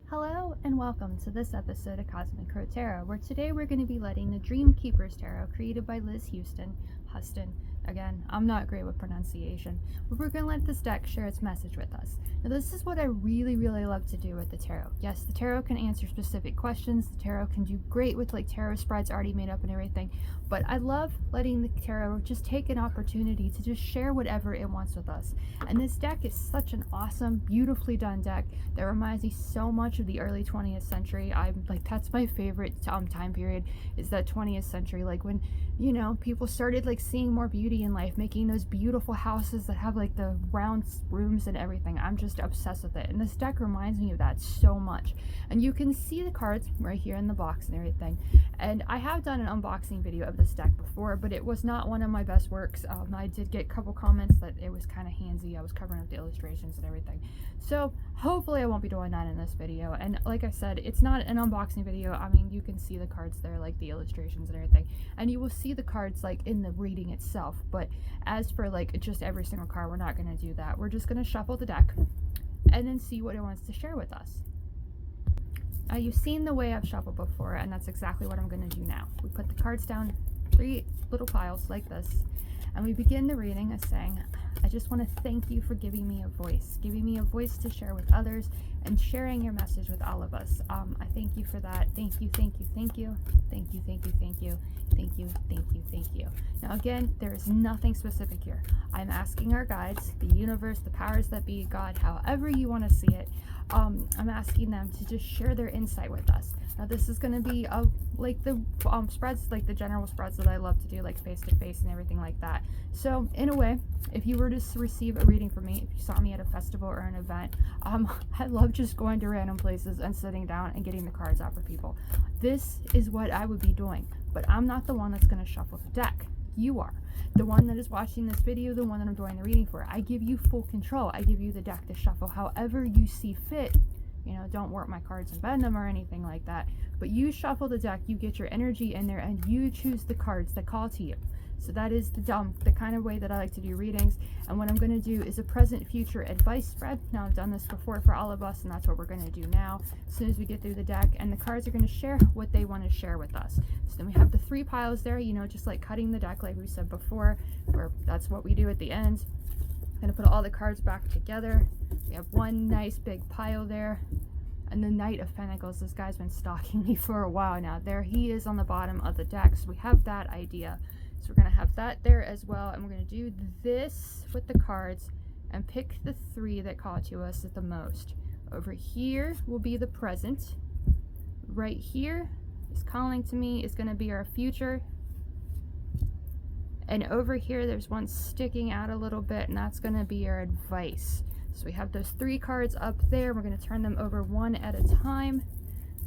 Hello and welcome to this episode of Cosmic Crow Tarot, where today we're going to be letting the Dreamkeepers Tarot, created by Liz Huston. Again, I'm not great with pronunciation, but we're going to let this deck share its message with us. Now, this is what I really love to do with the tarot. Yes, the tarot can answer specific questions. The tarot can do great with like tarot spreads already made up and everything, but I love letting the tarot just take an opportunity to just share whatever it wants with us. And this deck is such an awesome, beautifully done deck that reminds me so much of the early 20th century. I'm like, that's my favorite time period, is that 20th century, like when, you know, people started like seeing more beauty in life, making those beautiful houses that have like the round rooms and everything. I'm just obsessed with it, and this deck reminds me of that so much. And you can see the cards right here in the box and everything, and I have done an unboxing video of this deck before, but it was not one of my best works. I did get a couple comments that it was kind of handsy. I was covering up the illustrations and everything, so hopefully I won't be doing that in this video. And like I said, it's not an unboxing video. I mean, you can see the cards there, like the illustrations and everything, and you will see the cards like in the reading itself. But as for like just every single card, we're not going to do that. We're just going to shuffle the deck and then see what it wants to share with us. Now, you've seen the way I've shuffled before, and that's exactly what I'm going to do now. We put the cards down 3 little piles like this, and we begin the reading as saying, I just want to thank you for giving me a voice to share with others, and sharing your message with all of us. I thank you for that. Thank you, thank you, thank you, thank you, thank you, thank you, thank you, thank you, thank you. Now again, there is nothing specific here. I'm asking our guides, the universe, the powers that be, God, however you want to see it, I'm asking them to just share their insight with us. Now this is going to be like the spreads, like the general spreads that I love to do, like face to face and everything like that. So in a way, if you were to receive a reading from me, if you saw me at a festival or an event, I love just going to random places and sitting down and getting the cards out for people. This is what I would be doing, but I'm not the one that's going to shuffle the deck. You are the one that is watching this video, the one that I'm doing the reading for. I give you full control. I give you the deck to shuffle however you see fit. You know, don't warp my cards and bend them or anything like that, but you shuffle the deck, you get your energy in there, and you choose the cards that call to you. So that is the kind of way that I like to do readings. And what I'm going to do is a present future advice spread. Now, I've done this before for all of us, and that's what we're going to do now as soon as we get through the deck, and the cards are going to share what they want to share with us. So then we have the 3 piles there, you know, just like cutting the deck like we said before, where that's what we do at the end. I'm going to put all the cards back together. We have one nice big pile there. And the Knight of Pentacles, this guy's been stalking me for a while now. There he is on the bottom of the deck, so we have that idea. So we're going to have that there as well, and we're going to do this with the cards and pick the 3 that call to us at the most. Over here will be the present. Right here is calling to me, is going to be our future. And over here there's one sticking out a little bit, and that's going to be our advice. So we have those 3 cards up there. We're going to turn them over one at a time.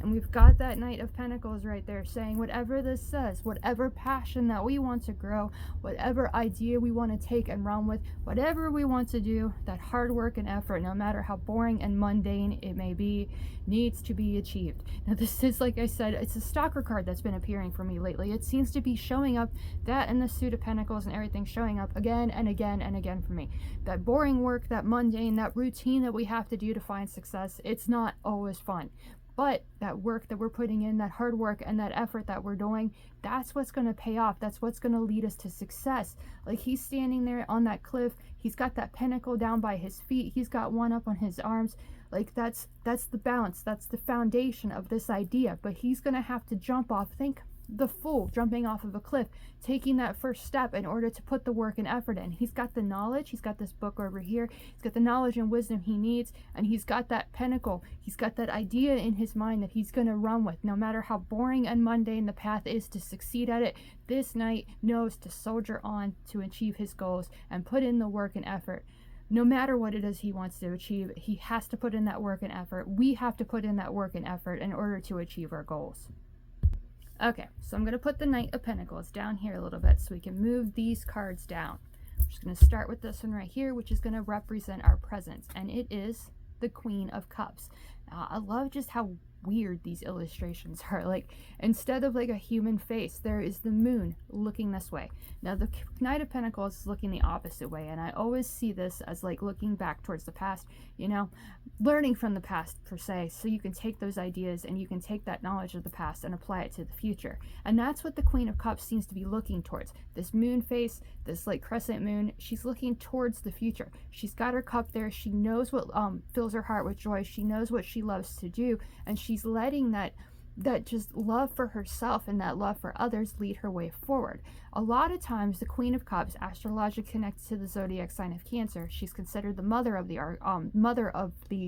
And we've got that Knight of Pentacles right there saying whatever this says, whatever passion that we want to grow, whatever idea we want to take and run with, whatever we want to do, that hard work and effort, no matter how boring and mundane it may be, needs to be achieved. Now this is, like I said, it's a stalker card that's been appearing for me lately. It seems to be showing up, that and the Suit of Pentacles and everything showing up again and again and again for me. That boring work, that mundane, that routine that we have to do to find success, it's not always fun. But that work that we're putting in, that hard work and that effort that we're doing, that's what's going to pay off. That's what's going to lead us to success. Like he's standing there on that cliff. He's got that pentacle down by his feet. He's got one up on his arms. Like that's the balance. That's the foundation of this idea. But he's going to have to jump off. Think the fool jumping off of a cliff, taking that first step in order to put the work and effort in. He's got the knowledge, he's got this book over here, he's got the knowledge and wisdom he needs, and he's got that pinnacle, he's got that idea in his mind that he's going to run with. No matter how boring and mundane the path is to succeed at it, this knight knows to soldier on to achieve his goals and put in the work and effort. No matter what it is he wants to achieve, he has to put in that work and effort. We have to put in that work and effort in order to achieve our goals. Okay, so I'm going to put the Knight of Pentacles down here a little bit so we can move these cards down. I'm just going to start with this one right here, which is going to represent our present, and it is the Queen of Cups. I love just how weird these illustrations are. Like, instead of like a human face, there is the moon looking this way. Now the Knight of Pentacles is looking the opposite way, and I always see this as like looking back towards the past, you know, learning from the past per se, so you can take those ideas and you can take that knowledge of the past and apply it to the future. And that's what the Queen of Cups seems to be looking towards. This moon face, this like crescent moon, she's looking towards the future. She's got her cup there. She knows what fills her heart with joy. She knows what she loves to do, and she's letting that just love for herself and that love for others lead her way forward. A lot of times the Queen of Cups, astrologically connected to the zodiac sign of Cancer, she's considered the mother of the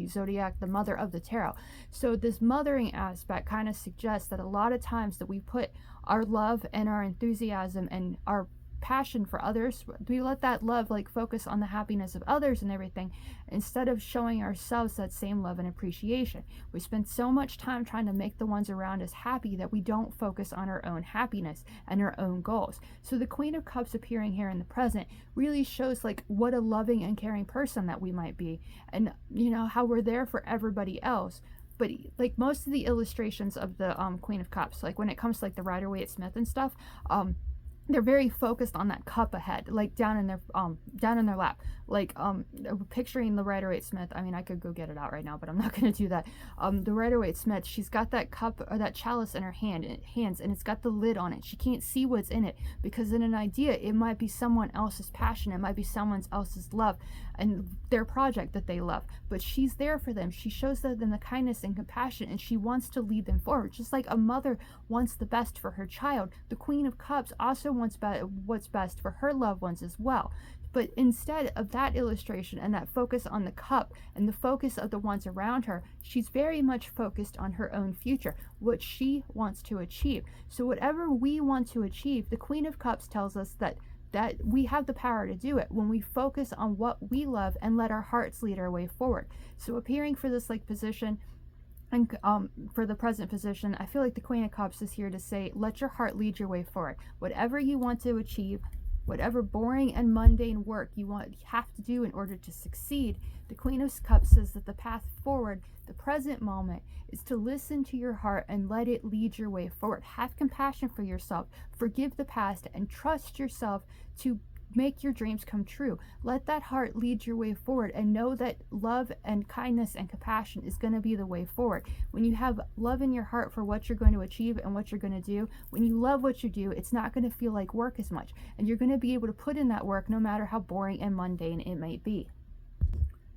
zodiac, the mother of the tarot. So this mothering aspect kind of suggests that a lot of times that we put our love and our enthusiasm and our passion for others, we let that love like focus on the happiness of others and everything, instead of showing ourselves that same love and appreciation. We spend so much time trying to make the ones around us happy that we don't focus on our own happiness and our own goals. So the Queen of Cups appearing here in the present really shows like what a loving and caring person that we might be, and you know, how we're there for everybody else. But like most of the illustrations of the Queen of Cups, like when it comes to like the Rider-Waite-Smith and stuff, they're very focused on that cup ahead, like down in their lap, like picturing the Rider-Waite-Smith. I mean, I could go get it out right now, but I'm not going to do that. The Rider-Waite-Smith, she's got that cup or that chalice in her hands, and it's got the lid on it. She can't see what's in it, because in an idea it might be someone else's passion, it might be someone else's love and their project that they love, but she's there for them. She shows them the kindness and compassion, and she wants to lead them forward, just like a mother wants the best for her child. The Queen of Cups also wants what's best for her loved ones as well. But instead of that illustration and that focus on the cup and the focus of the ones around her, she's very much focused on her own future, what she wants to achieve. So whatever we want to achieve, the Queen of Cups tells us that we have the power to do it when we focus on what we love and let our hearts lead our way forward. So appearing for this like position, and for the present position, I feel like the Queen of Cups is here to say, let your heart lead your way forward. Whatever you want to achieve, whatever boring and mundane work you have to do in order to succeed, the Queen of Cups says that the path forward, the present moment, is to listen to your heart and let it lead your way forward. Have compassion for yourself, forgive the past, and trust yourself to make your dreams come true. Let that heart lead your way forward, and know that love and kindness and compassion is going to be the way forward. When you have love in your heart for what you're going to achieve and what you're going to do, when you love what you do, it's not going to feel like work as much, and you're going to be able to put in that work no matter how boring and mundane it might be.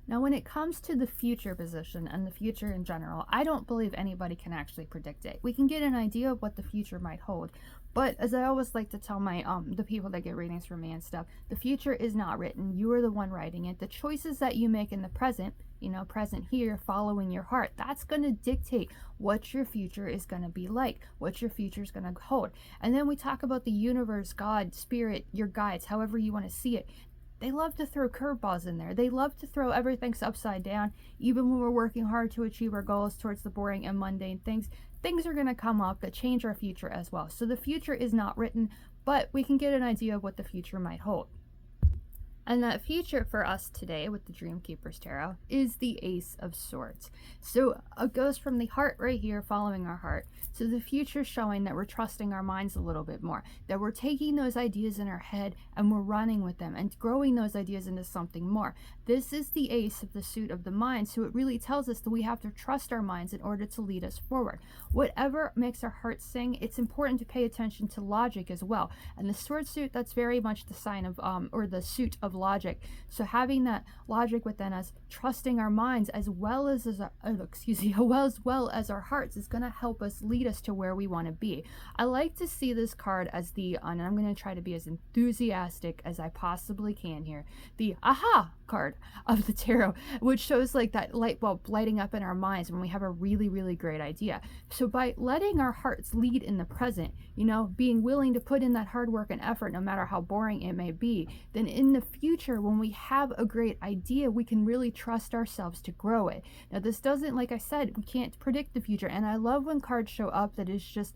Now, when it comes to the future position and the future in general, I don't believe anybody can actually predict it. We can get an idea of what the future might hold, but as I always like to tell my the people that get readings from me and stuff, the future is not written. You are the one writing it. The choices that you make in the present, you know, present here, following your heart, that's going to dictate what your future is going to be like, what your future is going to hold. And then we talk about the universe, God, spirit, your guides, however you want to see it. They love to throw curveballs in there. They love to throw everything's upside down. Even when we're working hard to achieve our goals towards the boring and mundane things are going to come up that change our future as well. So the future is not written, but we can get an idea of what the future might hold. And that future for us today with the Dreamkeepers Tarot is the Ace of Swords. So it goes from the heart right here, following our heart, to the future, showing that we're trusting our minds a little bit more, that we're taking those ideas in our head and we're running with them and growing those ideas into something more. This is the ace of the suit of the mind, so it really tells us that we have to trust our minds in order to lead us forward. Whatever makes our hearts sing, it's important to pay attention to logic as well. And the sword suit, that's very much the sign of, or the suit of logic. So having that logic within us, trusting our minds as well as our hearts, is going to help us lead us to where we want to be. I like to see this card as the, and I'm going to try to be as enthusiastic as I possibly can here, the aha card of the tarot, which shows like that light bulb lighting up in our minds when we have a really, really great idea. So by letting our hearts lead in the present, you know, being willing to put in that hard work and effort no matter how boring it may be, then in the future when we have a great idea, we can really trust ourselves to grow it. Now this doesn't, like I said, we can't predict the future, and I love when cards show up that is just,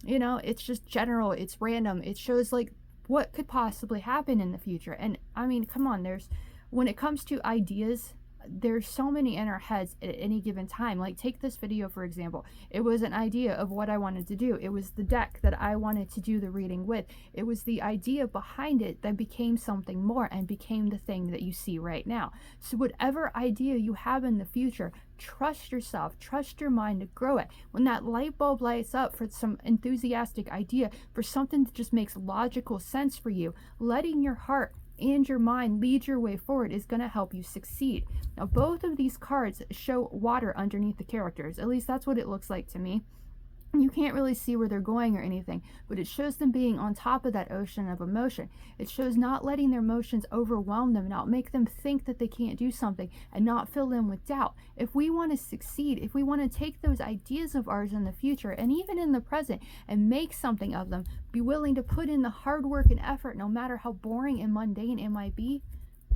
you know, it's just general, it's random, it shows like what could possibly happen in the future. And I mean, come on, when it comes to ideas, there's so many in our heads at any given time. Like, take this video, for example. It was an idea of what I wanted to do. It was the deck that I wanted to do the reading with. It was the idea behind it that became something more and became the thing that you see right now. So whatever idea you have in the future, trust yourself, trust your mind to grow it. When that light bulb lights up for some enthusiastic idea, for something that just makes logical sense for you, letting your heart and your mind lead your way forward is going to help you succeed. Now, both of these cards show water underneath the characters. At least that's what it looks like to me. You can't really see where they're going or anything, but it shows them being on top of that ocean of emotion. It shows not letting their emotions overwhelm them, not make them think that they can't do something, and not fill them with doubt. If we want to succeed, if we want to take those ideas of ours in the future and even in the present and make something of them, be willing to put in the hard work and effort, no matter how boring and mundane it might be,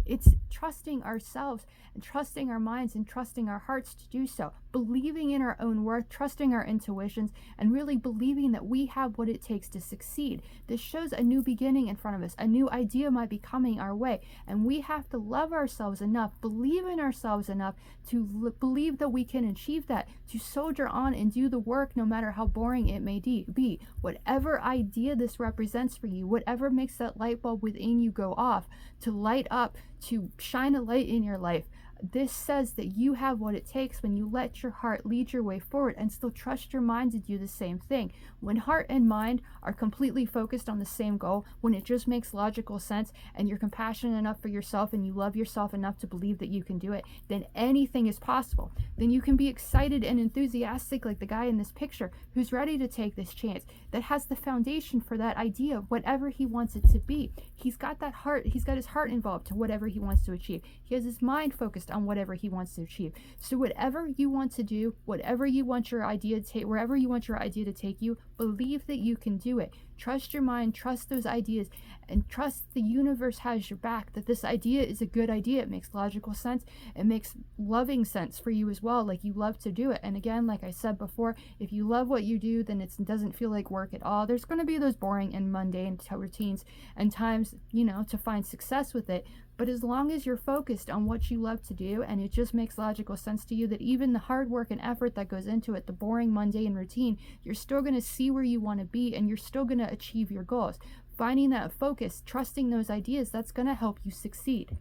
it's trusting ourselves and trusting our minds and trusting our hearts to do so, believing in our own worth, trusting our intuitions, and really believing that we have what it takes to succeed. This shows a new beginning in front of us. A new idea might be coming our way, and we have to love ourselves enough, believe in ourselves enough to believe that we can achieve that, to soldier on and do the work no matter how boring it may be. Whatever idea this represents for you, whatever makes that light bulb within you go off, to light up, to shine a light in your life, this says that you have what it takes when you let your heart lead your way forward and still trust your mind to do the same thing. When heart and mind are completely focused on the same goal, when it just makes logical sense and you're compassionate enough for yourself and you love yourself enough to believe that you can do it, then anything is possible. Then you can be excited and enthusiastic like the guy in this picture who's ready to take this chance, that has the foundation for that idea of whatever he wants it to be. He's got that heart, he's got his heart involved to whatever he wants to achieve. He has his mind focused on whatever he wants to achieve. So whatever you want to do, whatever you want your idea to take, wherever you want your idea to take you, believe that you can do it. Trust your mind, trust those ideas, and trust the universe has your back, that this idea is a good idea. It makes logical sense. It makes loving sense for you as well, like you love to do it. And again, like I said before, if you love what you do, then it doesn't feel like work at all. There's going to be those boring and mundane routines and times, to find success with it. But as long as you're focused on what you love to do and it just makes logical sense to you, that even the hard work and effort that goes into it, the boring, mundane routine, you're still going to see where you want to be and you're still going to achieve your goals. Finding that focus, trusting those ideas, that's going to help you succeed.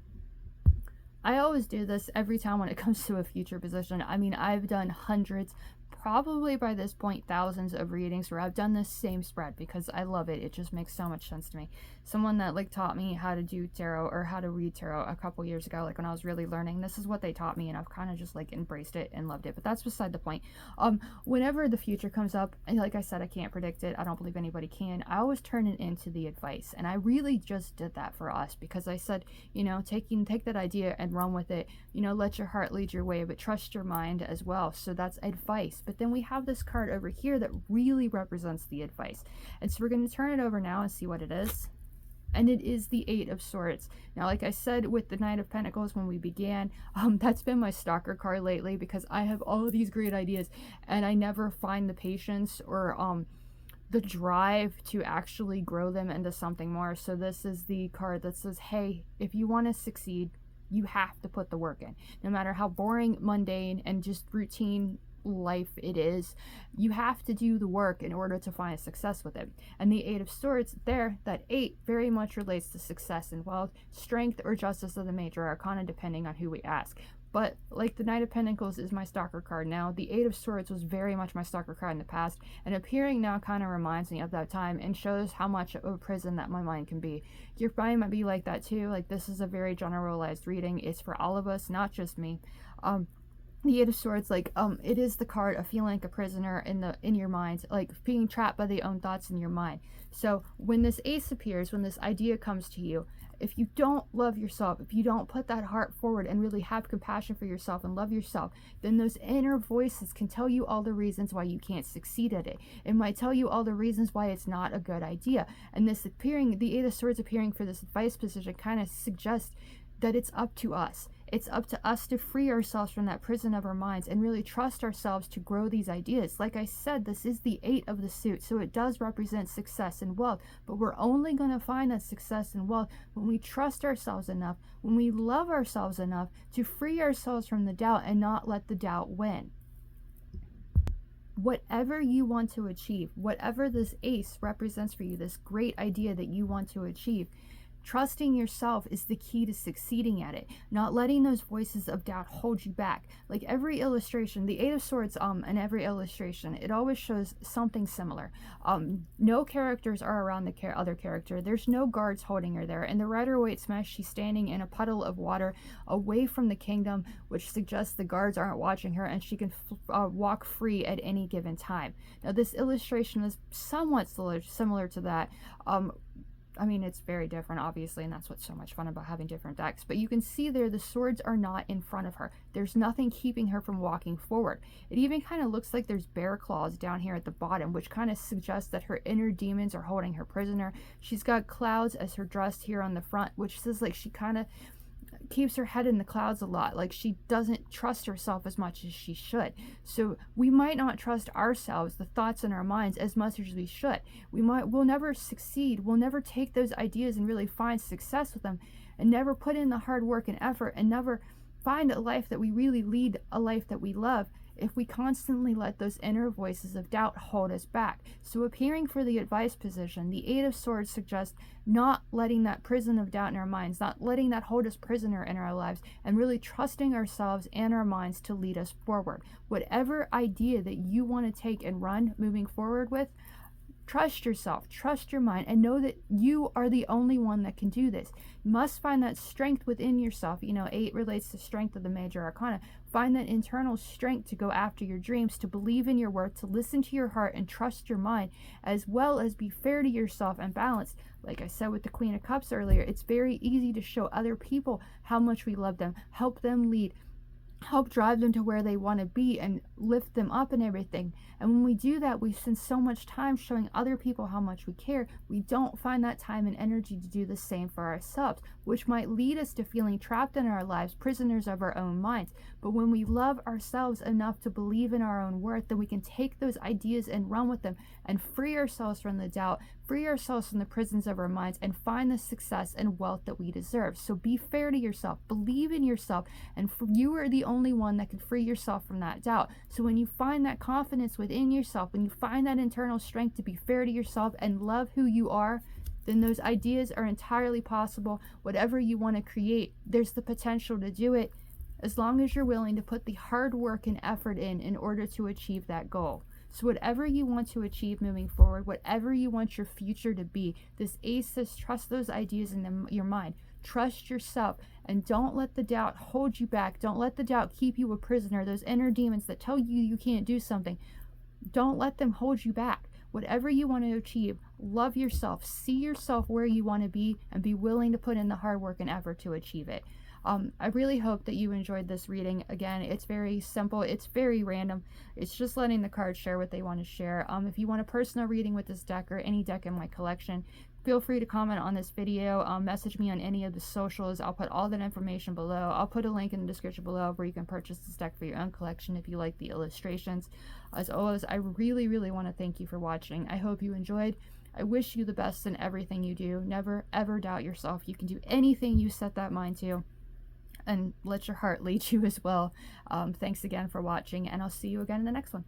I always do this every time when it comes to a future position. I mean, I've done hundreds, probably by this point thousands of readings where I've done this same spread because I love it. It just makes so much sense to me. Someone that taught me how to do tarot or how to read tarot a couple years ago, when I was really learning, this is what they taught me, and I've kind of just embraced it and loved it. But that's beside the point. Whenever the future comes up, and like I said, I can't predict it. I don't believe anybody can. I always turn it into the advice, and I really just did that for us because I said, take that idea and run with it. Let your heart lead your way, but trust your mind as well. So that's advice. But then we have this card over here that really represents the advice. And so we're going to turn it over now and see what it is. And it is the Eight of Swords. Now, like I said with the Knight of Pentacles when we began, that's been my stalker card lately because I have all of these great ideas and I never find the patience or the drive to actually grow them into something more. So this is the card that says, hey, if you want to succeed, you have to put the work in. No matter how boring, mundane, and just routine life it is, you have to do the work in order to find success with it. And the Eight of Swords there, that 8 very much relates to success and wealth, strength, or justice of the major arcana, depending on who we ask. But like the Knight of Pentacles is my stalker card now, the Eight of Swords was very much my stalker card in the past, and appearing now kind of reminds me of that time and shows how much of a prison that my mind can be. Your mind might be like that too. This is a very generalized reading. It's for all of us, not just me. The Eight of Swords, it is the card of feeling like a prisoner in your mind, being trapped by the own thoughts in your mind. So when this ace appears, when this idea comes to you, if you don't love yourself, if you don't put that heart forward and really have compassion for yourself and love yourself, then those inner voices can tell you all the reasons why you can't succeed at it. It might tell you all the reasons why it's not a good idea. And the Eight of Swords appearing for this advice position kind of suggests that it's up to us. It's up to us to free ourselves from that prison of our minds and really trust ourselves to grow these ideas. Like I said, this is the 8 of the suit, so it does represent success and wealth, but we're only going to find that success and wealth when we trust ourselves enough, when we love ourselves enough to free ourselves from the doubt and not let the doubt win. Whatever you want to achieve, whatever this ace represents for you, this great idea that you want to achieve, trusting yourself is the key to succeeding at it, not letting those voices of doubt hold you back. Like every illustration, the 8 of Swords, in every illustration, it always shows something similar. No characters are around the other character. There's no guards holding her there. In the Rider-Waite Smash, she's standing in a puddle of water away from the kingdom, which suggests the guards aren't watching her and she can walk free at any given time. Now, this illustration is somewhat similar to that. I mean, it's very different, obviously, and that's what's so much fun about having different decks. But you can see there the swords are not in front of her. There's nothing keeping her from walking forward. It even kind of looks like there's bear claws down here at the bottom, which kind of suggests that her inner demons are holding her prisoner. She's got clouds as her dress here on the front, which says like she kind of keeps her head in the clouds a lot, like she doesn't trust herself as much as she should. So we might not trust ourselves, the thoughts in our minds, as much as we should. We'll never succeed. We'll never take those ideas and really find success with them, and never put in the hard work and effort, and never find a life that we really lead, a life that we love, if we constantly let those inner voices of doubt hold us back. So appearing for the advice position, the 8 of Swords suggests not letting that prison of doubt in our minds, not letting that hold us prisoner in our lives, and really trusting ourselves and our minds to lead us forward. Whatever idea that you want to take and run moving forward with, trust yourself, trust your mind, and know that you are the only one that can do this. You must find that strength within yourself. 8 relates to strength of the major arcana. Find that internal strength to go after your dreams, to believe in your worth, to listen to your heart and trust your mind, as well as be fair to yourself and balanced. Like I said with the Queen of Cups earlier, it's very easy to show other people how much we love them, help them lead, help drive them to where they want to be, and lift them up and everything. And when we do that, we spend so much time showing other people how much we care. We don't find that time and energy to do the same for ourselves, which might lead us to feeling trapped in our lives, prisoners of our own minds. But when we love ourselves enough to believe in our own worth, then we can take those ideas and run with them and free ourselves from the doubt, free ourselves from the prisons of our minds, and find the success and wealth that we deserve. So be fair to yourself, believe in yourself, and you are the only one that can free yourself from that doubt. So when you find that confidence within yourself, when you find that internal strength to be fair to yourself and love who you are, then those ideas are entirely possible. Whatever you want to create, there's the potential to do it, as long as you're willing to put the hard work and effort in order to achieve that goal. So whatever you want to achieve moving forward, whatever you want your future to be, this ace says trust those ideas in your mind. Trust yourself, and don't let the doubt hold you back. Don't let the doubt keep you a prisoner. Those inner demons that tell you you can't do something, don't let them hold you back. Whatever you want to achieve, love yourself, see yourself where you want to be, and be willing to put in the hard work and effort to achieve it. I really hope that you enjoyed this reading. Again, it's very simple. It's very random. It's just letting the cards share what they want to share. If you want a personal reading with this deck or any deck in my collection, feel free to comment on this video. Message me on any of the socials. I'll put all that information below. I'll put a link in the description below where you can purchase this deck for your own collection if you like the illustrations. As always, I really, really want to thank you for watching. I hope you enjoyed. I wish you the best in everything you do. Never, ever doubt yourself. You can do anything you set that mind to. And let your heart lead you as well. Thanks again for watching, and I'll see you again in the next one.